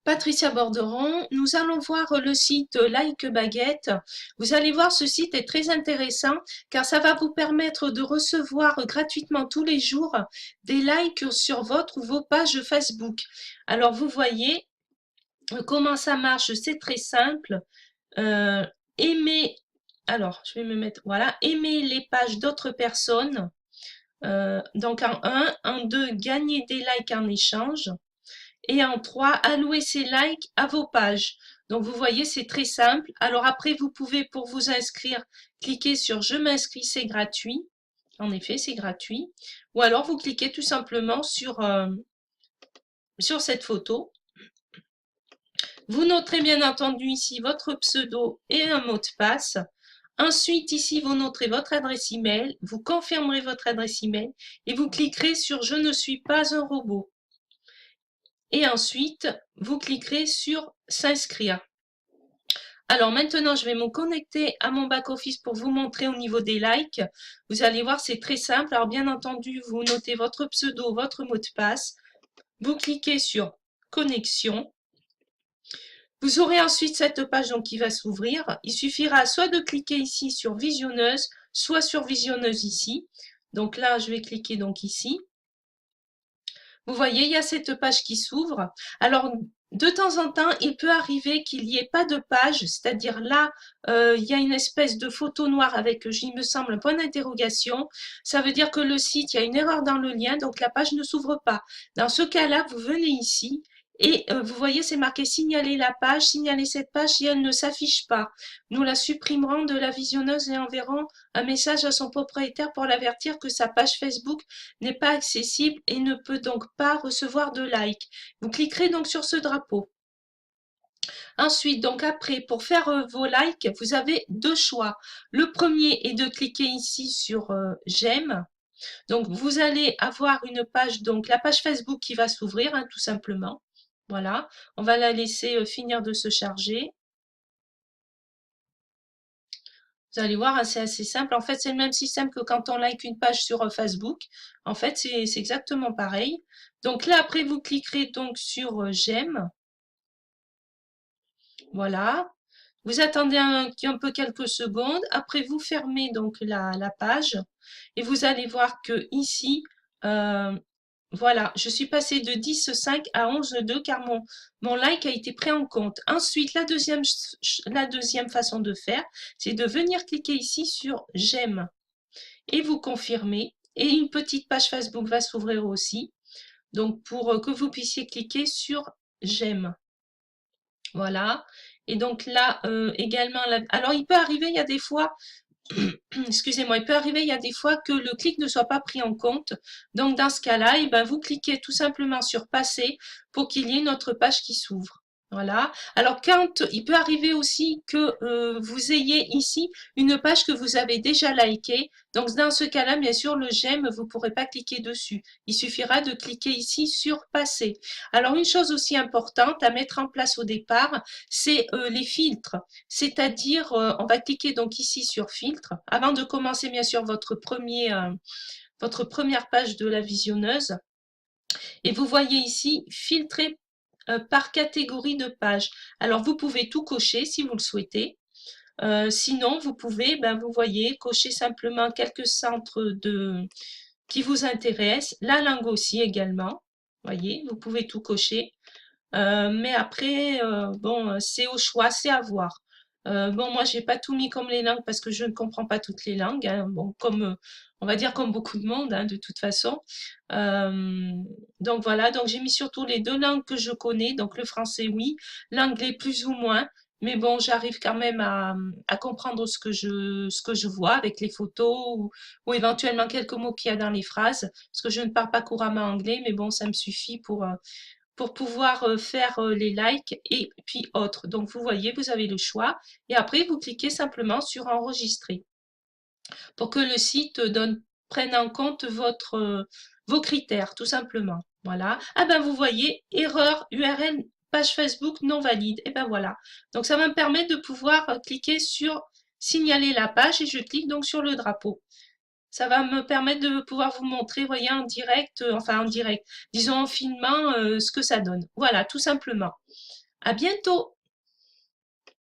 Patricia Borderon, nous allons voir le site Like Baguette. Vous allez voir, ce site est très intéressant car ça va vous permettre de recevoir gratuitement tous les jours des likes sur votre ou vos pages Facebook. Alors vous voyez comment ça marche, c'est très simple. Euh, aimer, alors je vais me mettre, voilà, aimer les pages d'autres personnes. Donc en 2, gagner des likes en échange. Et en 3, allouer ces likes à vos pages. Donc vous voyez, c'est très simple. Alors après, vous pouvez, pour vous inscrire, cliquer sur je m'inscris, c'est gratuit. En effet, c'est gratuit. Ou alors vous cliquez tout simplement sur cette photo. Vous noterez bien entendu ici votre pseudo et un mot de passe. Ensuite, ici, vous noterez votre adresse email, vous confirmerez votre adresse email et vous cliquerez sur je ne suis pas un robot. Et ensuite, vous cliquerez sur s'inscrire. Alors maintenant, je vais me connecter à mon back-office pour vous montrer au niveau des likes. Vous allez voir, c'est très simple. Alors bien entendu, vous notez votre pseudo, votre mot de passe. Vous cliquez sur connexion. Vous aurez ensuite cette page donc, qui va s'ouvrir. Il suffira soit de cliquer ici sur visionneuse, soit sur visionneuse ici. Donc là, je vais cliquer donc ici. Vous voyez, il y a cette page qui s'ouvre. Alors, de temps en temps, il peut arriver qu'il n'y ait pas de page, c'est-à-dire là, il y a une espèce de photo noire avec, il me semble, un point d'interrogation. Ça veut dire que le site, il y a une erreur dans le lien, donc la page ne s'ouvre pas. Dans ce cas-là, vous venez ici et vous voyez, c'est marqué signaler la page, signaler cette page si elle ne s'affiche pas. Nous la supprimerons de la visionneuse et enverrons un message à son propriétaire pour l'avertir que sa page Facebook n'est pas accessible et ne peut donc pas recevoir de like. Vous cliquerez donc sur ce drapeau. Ensuite, donc après, pour faire vos likes, vous avez deux choix. Le premier est de cliquer ici sur j'aime. Donc vous allez avoir une page, donc la page Facebook qui va s'ouvrir, hein, tout simplement. Voilà, on va la laisser finir de se charger. Vous allez voir, hein, c'est assez simple. En fait, c'est le même système que quand on like une page sur Facebook. En fait, c'est exactement pareil. Donc là, après, vous cliquerez donc sur j'aime. Voilà. Vous attendez un peu quelques secondes. Après, vous fermez donc la page. Et vous allez voir que ici, voilà, je suis passée de 10,5 à 11,2 car mon like a été pris en compte. Ensuite, la deuxième façon de faire, c'est de venir cliquer ici sur j'aime et vous confirmez. Et une petite page Facebook va s'ouvrir aussi. Donc, pour que vous puissiez cliquer sur j'aime. Voilà. Et donc là, également, alors il peut arriver, il y a des fois, excusez-moi, il peut arriver, il y a des fois que le clic ne soit pas pris en compte. Donc dans ce cas-là, eh ben, vous cliquez tout simplement sur passer pour qu'il y ait une autre page qui s'ouvre. Voilà. Alors quand il peut arriver aussi que vous ayez ici une page que vous avez déjà likée. Donc dans ce cas-là, bien sûr, le j'aime, vous ne pourrez pas cliquer dessus. Il suffira de cliquer ici sur passer. Alors une chose aussi importante à mettre en place au départ, c'est les filtres. C'est-à-dire, on va cliquer donc ici sur filtre avant de commencer bien sûr votre première page de la visionneuse. Et vous voyez ici filtrer par catégorie de page. Alors vous pouvez tout cocher si vous le souhaitez. Sinon, vous pouvez, ben, vous voyez, cocher simplement quelques centres qui vous intéressent. La langue aussi également. Voyez, vous pouvez tout cocher. Mais après, bon, c'est au choix, c'est à voir. Bon, moi, j'ai pas tout mis comme les langues parce que je ne comprends pas toutes les langues, hein. Bon, comme, on va dire comme beaucoup de monde, hein, de toute façon. Euh, donc voilà, donc j'ai mis surtout les deux langues que je connais, donc le français, oui, l'anglais plus ou moins. Mais bon, j'arrive quand même à comprendre ce que je vois avec les photos ou éventuellement quelques mots qu'il y a dans les phrases, parce que je ne parle pas couramment anglais, mais bon, ça me suffit pour pouvoir faire les likes et puis autres. Donc vous voyez, vous avez le choix et après vous cliquez simplement sur enregistrer pour que le site prenne en compte vos critères tout simplement. Voilà. Ah ben vous voyez, erreur URL page Facebook non valide. Et ben voilà. Donc ça va me permettre de pouvoir cliquer sur signaler la page et je clique donc sur le drapeau. Ça va me permettre de pouvoir vous montrer, voyez, en direct, enfin en direct, disons en filmant ce que ça donne. Voilà, tout simplement. À bientôt!